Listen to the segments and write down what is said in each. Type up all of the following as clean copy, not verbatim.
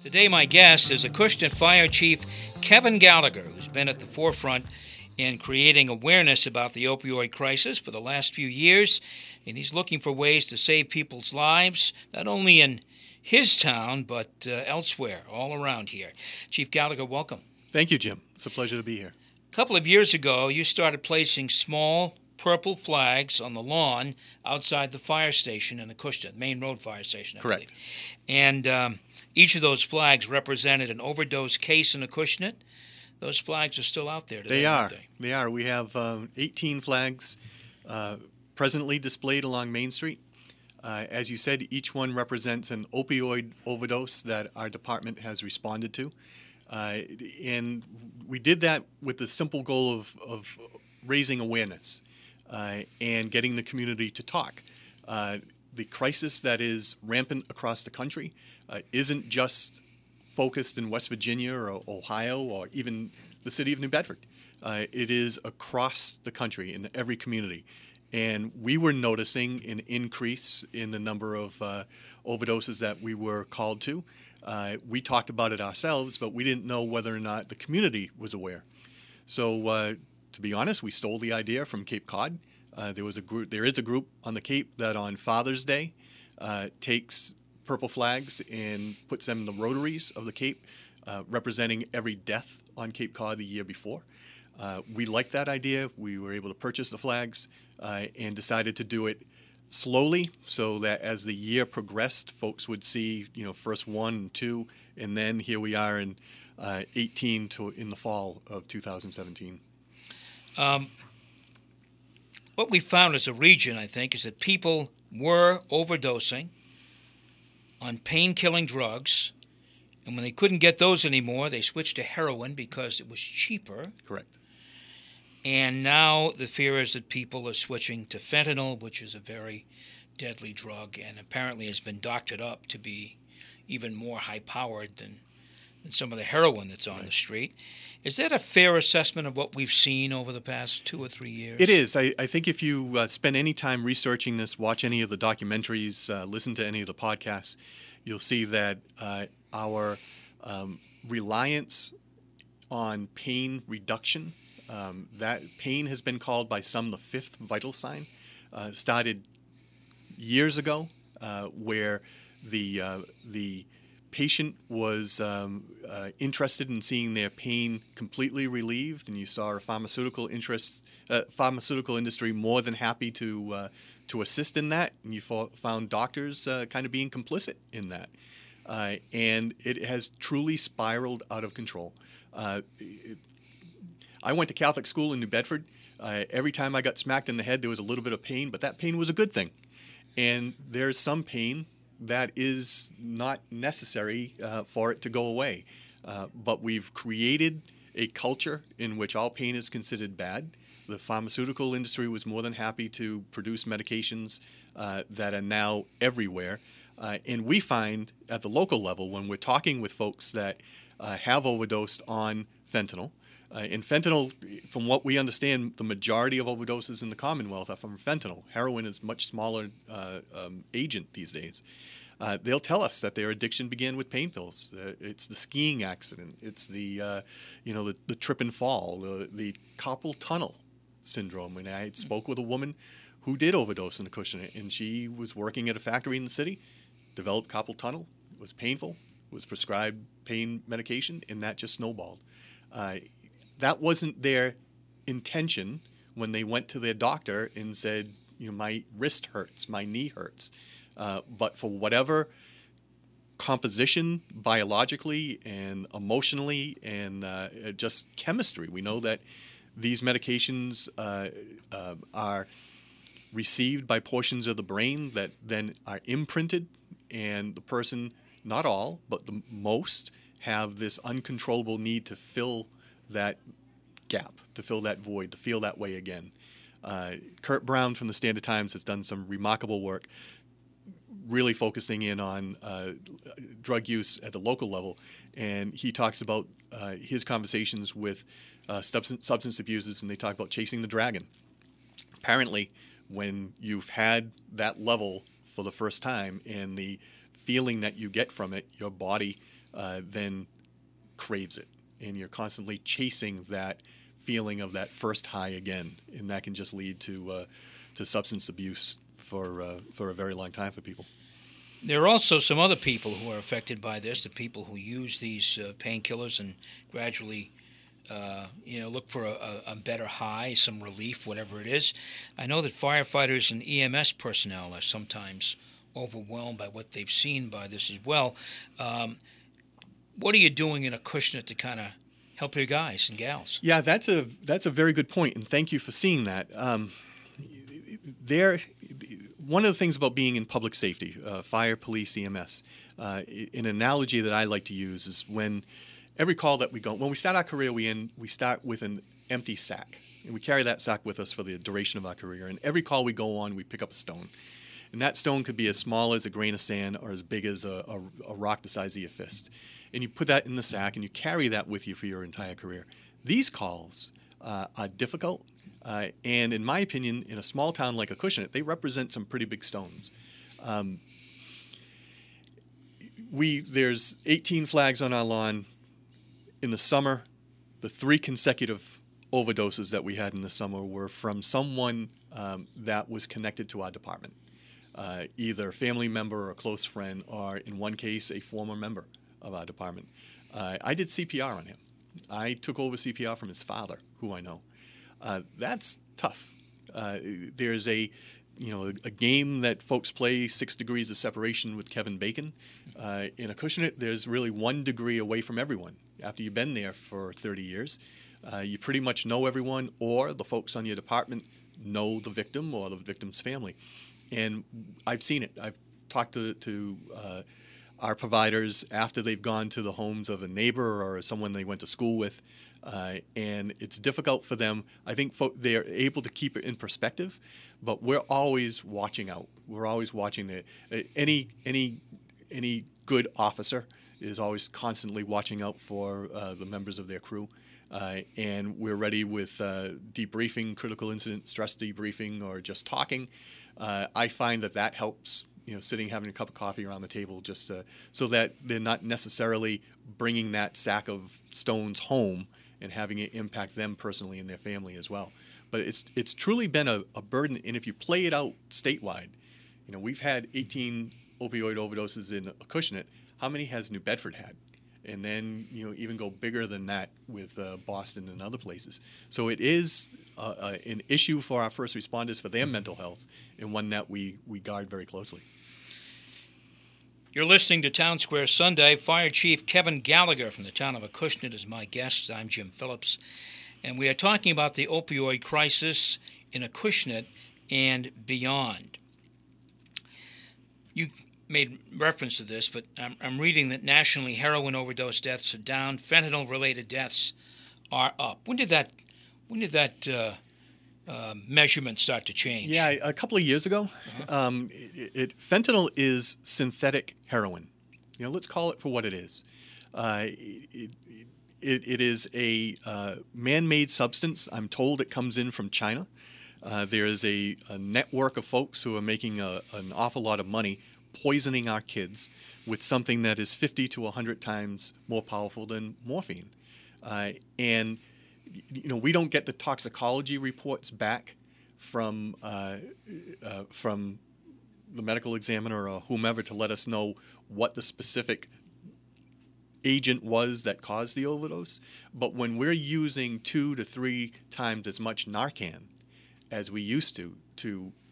Today my guest is Acushnet Fire Chief Kevin Gallagher, who's been at the forefront in creating awareness about the opioid crisis for the last few years, and he's looking for ways to save people's lives, not only in his town, but elsewhere, all around here. Chief Gallagher, welcome. Thank you, Jim. It's a pleasure to be here. A couple of years ago, you started placing small purple flags on the lawn outside the fire station in Acushnet, Main Road Fire Station, I Correct. believe. And each of those flags represented an overdose case in Acushnet. Those flags are still out there today, aren't they? They are. We have 18 flags presently displayed along Main Street. As you said, each one represents an opioid overdose that our department has responded to. And we did that with the simple goal of raising awareness and getting the community to talk. The crisis that is rampant across the country isn't just focused in West Virginia or Ohio or even the city of New Bedford. It is across the country in every community. And we were noticing an increase in the number of overdoses that we were called to. We talked about it ourselves, but we didn't know whether or not the community was aware. So to be honest, we stole the idea from Cape Cod. There is a group on the Cape that on Father's Day takes purple flags and puts them in the rotaries of the Cape, representing every death on Cape Cod the year before. We liked that idea. We were able to purchase the flags and decided to do it slowly so that as the year progressed, folks would see, first 1 and 2, and then here we are in 18 in the fall of 2017. What we found as a region, I think, is that people were overdosing on pain-killing drugs, and when they couldn't get those anymore, they switched to heroin because it was cheaper. Correct. And now the fear is that people are switching to fentanyl, which is a very deadly drug and apparently has been doctored up to be even more high-powered than some of the heroin that's on the street. Is that a fair assessment of what we've seen over the past 2 or 3 years? It is. I think if you spend any time researching this, watch any of the documentaries, listen to any of the podcasts, you'll see that our reliance on pain reduction, that pain has been called by some the fifth vital sign, started years ago, where the patient was interested in seeing their pain completely relieved, and you saw a pharmaceutical industry more than happy to assist in that, and you found doctors kind of being complicit in that, and it has truly spiraled out of control. I went to Catholic school in New Bedford. Every time I got smacked in the head, there was a little bit of pain, but that pain was a good thing, and there's some pain that is not necessary for it to go away. But we've created a culture in which all pain is considered bad. The pharmaceutical industry was more than happy to produce medications that are now everywhere. And we find at the local level, when we're talking with folks that have overdosed on fentanyl, and fentanyl, from what we understand, the majority of overdoses in the Commonwealth are from fentanyl. Heroin is a much smaller agent these days. They'll tell us that their addiction began with pain pills. It's the skiing accident. It's the trip and fall, the carpal tunnel syndrome. And I spoke with a woman who did overdose in Acushnet, and she was working at a factory in the city, developed carpal tunnel. It was painful. Was prescribed pain medication, and that just snowballed. That wasn't their intention when they went to their doctor and said, my wrist hurts, my knee hurts. But for whatever composition, biologically and emotionally and just chemistry, we know that these medications are received by portions of the brain that then are imprinted, and the person, not all, but the most, have this uncontrollable need to fill that gap, to fill that void, to feel that way again. Kurt Brown from the Standard Times has done some remarkable work really focusing in on drug use at the local level, and he talks about his conversations with substance abusers, and they talk about chasing the dragon. Apparently, when you've had that level for the first time and the feeling that you get from it, your body then craves it, and you're constantly chasing that feeling of that first high again, and that can just lead to substance abuse for a very long time for people. There are also some other people who are affected by this, the people who use these painkillers and gradually look for a better high, some relief, whatever it is. I know that firefighters and EMS personnel are sometimes overwhelmed by what they've seen by this as well. What are you doing in Acushnet to kind of help your guys and gals? Yeah, that's a very good point, and thank you for seeing that. One of the things about being in public safety, fire, police, EMS, an analogy that I like to use is when every call that when we start our career, we start with an empty sack, and we carry that sack with us for the duration of our career. And every call we go on, we pick up a stone, and that stone could be as small as a grain of sand or as big as a rock the size of your fist. And you put that in the sack, and you carry that with you for your entire career. These calls are difficult. And in my opinion, in a small town like Acushnet, they represent some pretty big stones. There's 18 flags on our lawn. In the summer, the 3 consecutive overdoses that we had in the summer were from someone that was connected to our department, either a family member or a close friend, or in one case, a former member of our department. I did CPR on him. I took over CPR from his father, who I know. That's tough. There's a game that folks play, 6 Degrees of Separation with Kevin Bacon. In Acushnet, there's really 1 degree away from everyone. After you've been there for 30 years, you pretty much know everyone, or the folks on your department know the victim or the victim's family. And I've seen it. I've talked to our providers after they've gone to the homes of a neighbor or someone they went to school with, and it's difficult for them. I think they're able to keep it in perspective, but we're always watching out. We're always watching any good officer is always constantly watching out for the members of their crew, and we're ready with debriefing, critical incident stress debriefing, or just talking. I find that helps. Sitting, having a cup of coffee around the table, just so that they're not necessarily bringing that sack of stones home and having it impact them personally and their family as well. But it's truly been a burden, and if you play it out statewide, we've had 18 opioid overdoses in Acushnet. How many has New Bedford had? And then even go bigger than that with Boston and other places. So it is an issue for our first responders, for their mental health, and one that we guard very closely. You're listening to Townsquare Sunday. Fire Chief Kevin Gallagher from the town of Acushnet is my guest. I'm Jim Phillips. And we are talking about the opioid crisis in Acushnet and beyond. You made reference to this, but I'm reading that nationally heroin overdose deaths are down. Fentanyl-related deaths are up. When did that measurement start to change? Yeah, a couple of years ago. Fentanyl is synthetic heroin. Let's call it for what it is. It is a man-made substance. I'm told it comes in from China. There is a network of folks who are making an awful lot of money poisoning our kids with something that is 50 to 100 times more powerful than morphine. And we don't get the toxicology reports back from the medical examiner or whomever to let us know what the specific agent was that caused the overdose. But when we're using 2 to 3 times as much Narcan as we used to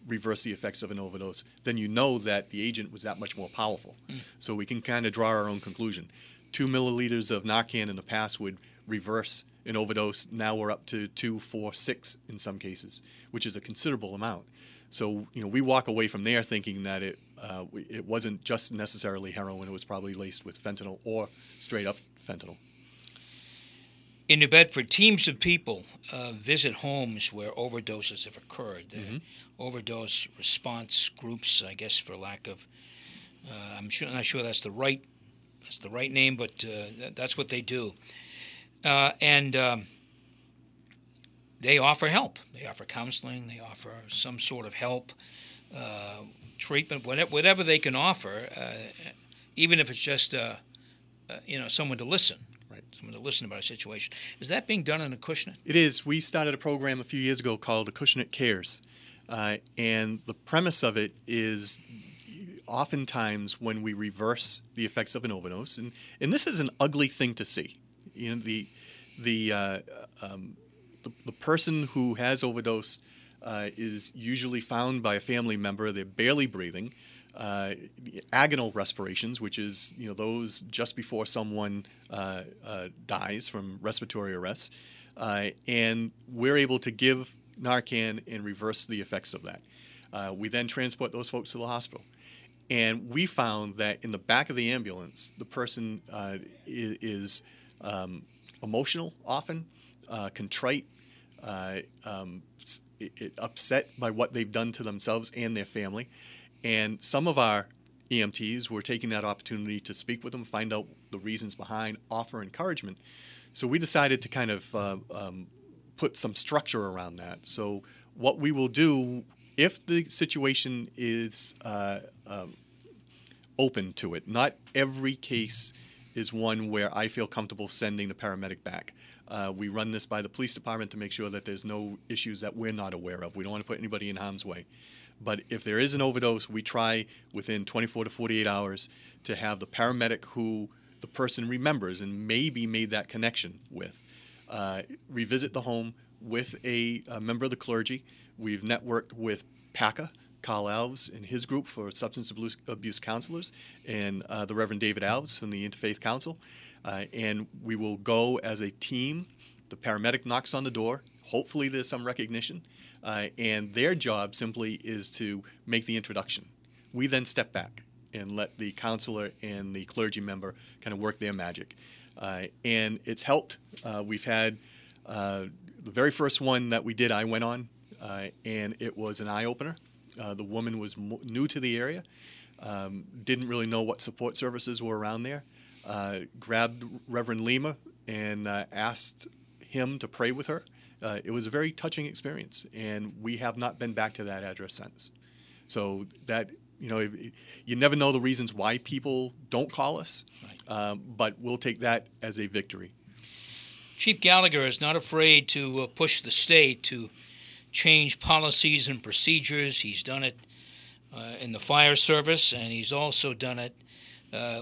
reverse the effects of an overdose, then that the agent was that much more powerful. So we can kind of draw our own conclusion. 2 milliliters of Narcan in the past would reverse an overdose. Now we're up to 2, 4, 6 in some cases, which is a considerable amount. So we walk away from there thinking that it wasn't just necessarily heroin. It was probably laced with fentanyl or straight up fentanyl. In New Bedford, teams of people visit homes where overdoses have occurred. Overdose response groups, I guess, for lack of, I'm not sure that's the right name, but that's what they do. And they offer help. They offer counseling. They offer some sort of help, treatment, whatever they can offer, even if it's just someone to listen. Right. Someone to listen about a situation. Is that being done in Acushnet? It is. We started a program a few years ago called Acushnet Cares. And the premise of it is oftentimes when we reverse the effects of an overdose, and this is an ugly thing to see. The person who has overdosed is usually found by a family member. They're barely breathing. Agonal respirations, which is those just before someone dies from respiratory arrest, and we're able to give Narcan and reverse the effects of that. We then transport those folks to the hospital. And we found that in the back of the ambulance, the person is emotional often, contrite, upset by what they've done to themselves and their family. And some of our EMTs were taking that opportunity to speak with them, find out the reasons behind, offer encouragement. So we decided to kind of put some structure around that. So what we will do, if the situation is open to it, not every case is one where I feel comfortable sending the paramedic back. We run this by the police department to make sure that there's no issues that we're not aware of. We don't want to put anybody in harm's way. But if there is an overdose, we try within 24 to 48 hours to have the paramedic who the person remembers and maybe made that connection with revisit the home with a member of the clergy. We've networked with PACA, Carl Alves and his group for substance abuse counselors, and the Reverend David Alves from the Interfaith Council. And we will go as a team. The paramedic knocks on the door. Hopefully there's some recognition. And their job simply is to make the introduction. We then step back and let the counselor and the clergy member kind of work their magic. And it's helped. We've had the very first one that we did, I went on, and it was an eye-opener. The woman was new to the area, didn't really know what support services were around there, grabbed Reverend Lima and asked him to pray with her. It was a very touching experience, and we have not been back to that address since. So that, you never know the reasons why people don't call us, right. But we'll take that as a victory. Chief Gallagher is not afraid to push the state to change policies and procedures. He's done it in the fire service, and he's also done it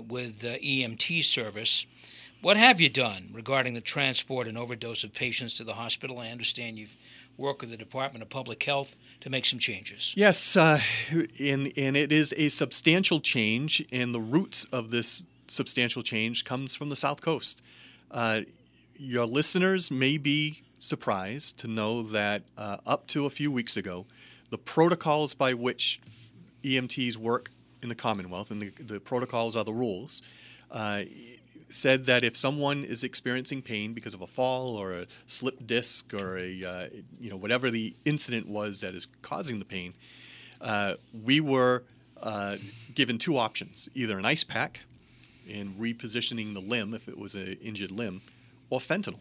with EMT service. What have you done regarding the transport and overdose of patients to the hospital? I understand you've worked with the Department of Public Health to make some changes. Yes, and it is a substantial change, and the roots of this substantial change comes from the South Coast. Your listeners may be surprised to know that up to a few weeks ago, the protocols by which EMTs work in the Commonwealth, and the protocols are the rules, said that if someone is experiencing pain because of a fall or a slipped disc or a whatever the incident was that is causing the pain, we were given two options: either an ice pack and repositioning the limb if it was an injured limb, or fentanyl.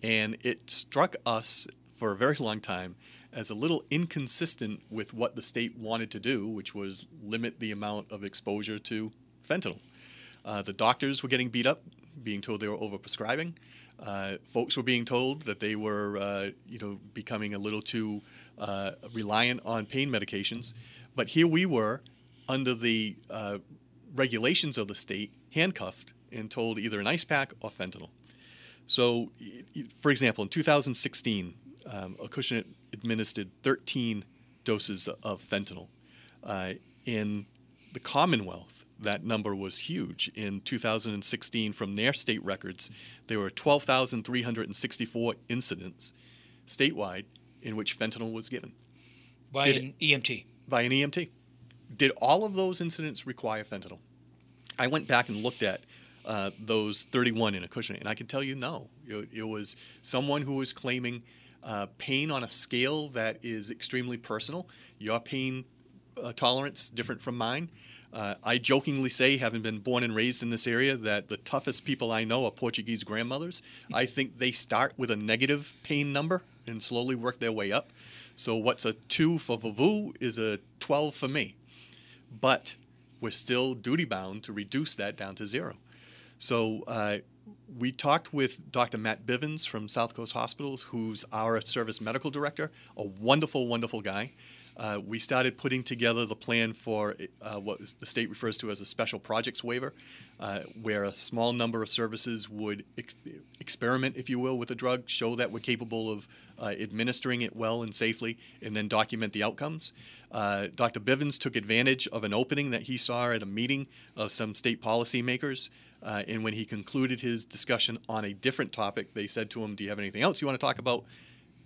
And it struck us for a very long time as a little inconsistent with what the state wanted to do, which was limit the amount of exposure to fentanyl. The doctors were getting beat up, being told they were overprescribing. Folks were being told that they were, becoming a little too reliant on pain medications. But here we were, under the regulations of the state, handcuffed and told either an ice pack or fentanyl. So, for example, in 2016, Acushnet administered 13 doses of fentanyl. In the Commonwealth, that number was huge. In 2016, from their state records, there were 12,364 incidents statewide in which fentanyl was given. By an EMT? By an EMT. Did all of those incidents require fentanyl? I went back and looked at those 31 in Acushnet, and I can tell you no. It was someone who was claiming pain on a scale that is extremely personal. Your pain tolerance different from mine. I jokingly say, having been born and raised in this area, that the toughest people I know are Portuguese grandmothers. I think they start with a negative pain number and slowly work their way up. So what's a 2 for Vavu is a 12 for me. But we're still duty-bound to reduce that down to zero. So we talked with Dr. Matt Bivens from South Coast Hospitals, who's our service medical director, a wonderful, wonderful guy. We started putting together the plan for what the state refers to as a special projects waiver, where a small number of services would experiment, if you will, with the drug, show that we're capable of administering it well and safely, and then document the outcomes. Dr. Bivens took advantage of an opening that he saw at a meeting of some state policymakers, and when he concluded his discussion on a different topic, they said to him, "Do you have anything else you want to talk about?"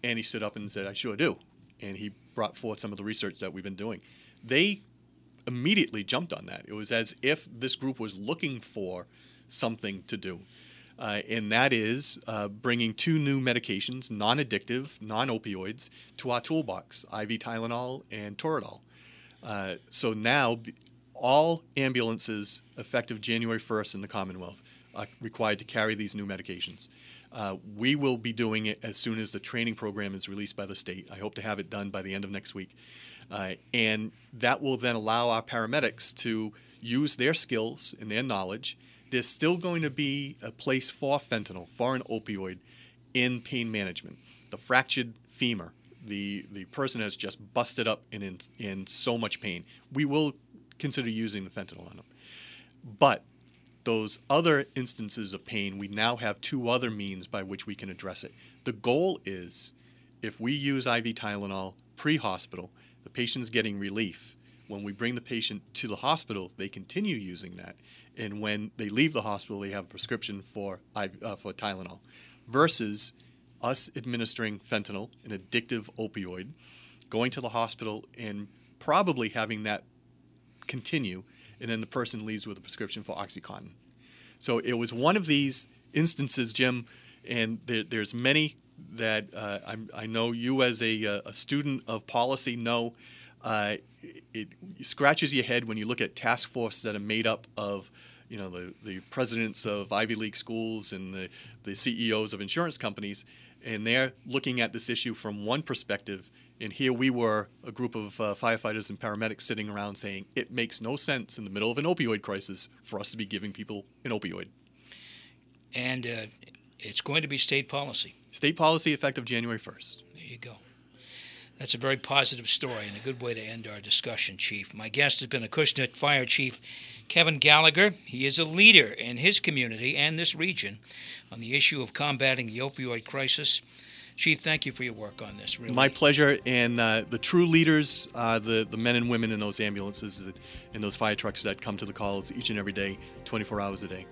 And he stood up and said, "I sure do." And he brought forth some of the research that we've been doing. They immediately jumped on that. It was as if this group was looking for something to do. And that is bringing 2 new medications, non-addictive, non-opioids, to our toolbox, IV Tylenol and Toradol. So now all ambulances effective January 1st in the Commonwealth are required to carry these new medications. We will be doing it as soon as the training program is released by the state. I hope to have it done by the end of next week. And that will then allow our paramedics to use their skills and their knowledge. There's still going to be a place for fentanyl, for an opioid, in pain management. The fractured femur, the person has just busted up and in so much pain. We will consider using the fentanyl on them. But those other instances of pain, we now have 2 other means by which we can address it. The goal is, if we use IV Tylenol pre-hospital, the patient's getting relief. When we bring the patient to the hospital, they continue using that. And when they leave the hospital, they have a prescription for Tylenol. Versus us administering fentanyl, an addictive opioid, going to the hospital and probably having that continue, and then the person leaves with a prescription for OxyContin. So it was one of these instances, Jim, and there's many that I know you as a student of policy know. It scratches your head when you look at task forces that are made up of, you know, the presidents of Ivy League schools and the CEOs of insurance companies, and they're looking at this issue from one perspective. And here we were, a group of firefighters and paramedics sitting around saying it makes no sense in the middle of an opioid crisis for us to be giving people an opioid. And it's going to be state policy. State policy effective January 1st. There you go. That's a very positive story and a good way to end our discussion, Chief. My guest has been Acushnet Fire Chief Kevin Gallagher. He is a leader in his community and this region on the issue of combating the opioid crisis. Chief, thank you for your work on this. Really. My pleasure. And the true leaders are the men and women in those ambulances and those fire trucks that come to the calls each and every day, 24 hours a day.